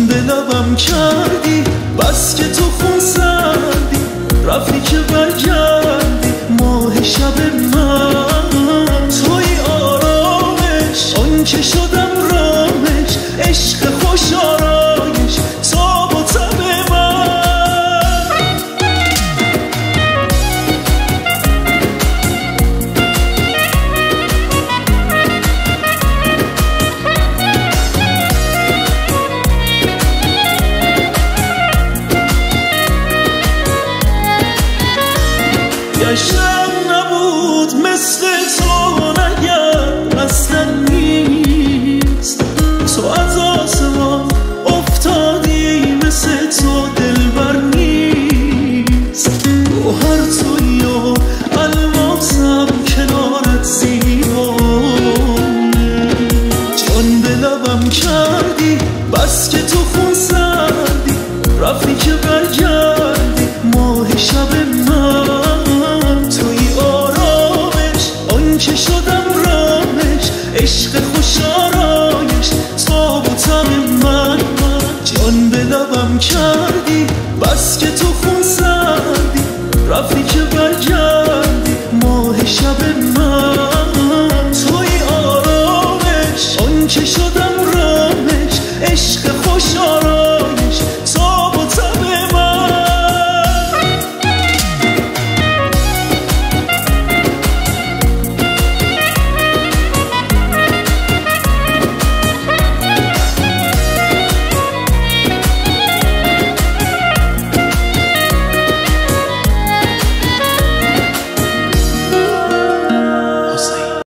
جان به لبم کردی، بس که تو خون سردی، رفتی که برگردی ماه شب من. توی آرامش آن که شدم رامش، عشق خوش آرایش تاب و تب من. گشتم نبود مثل تو نگرد اصلا نیست، تو از آسمان افتادی مثل تو دلبر نیست. گوهر تویی و الماسم کنارت زیبانه، جان به لبم کردی، بس که تو خون سردی، رفتی که برگردی ماه شب من. که شدم رامش، عشق خوش آرایش تاب و تب من. جان به لبم کردی، بس که تو خون سردی، رفتی که برگردی ماه شب من. توی آرامش آن که شدم رامش، عشق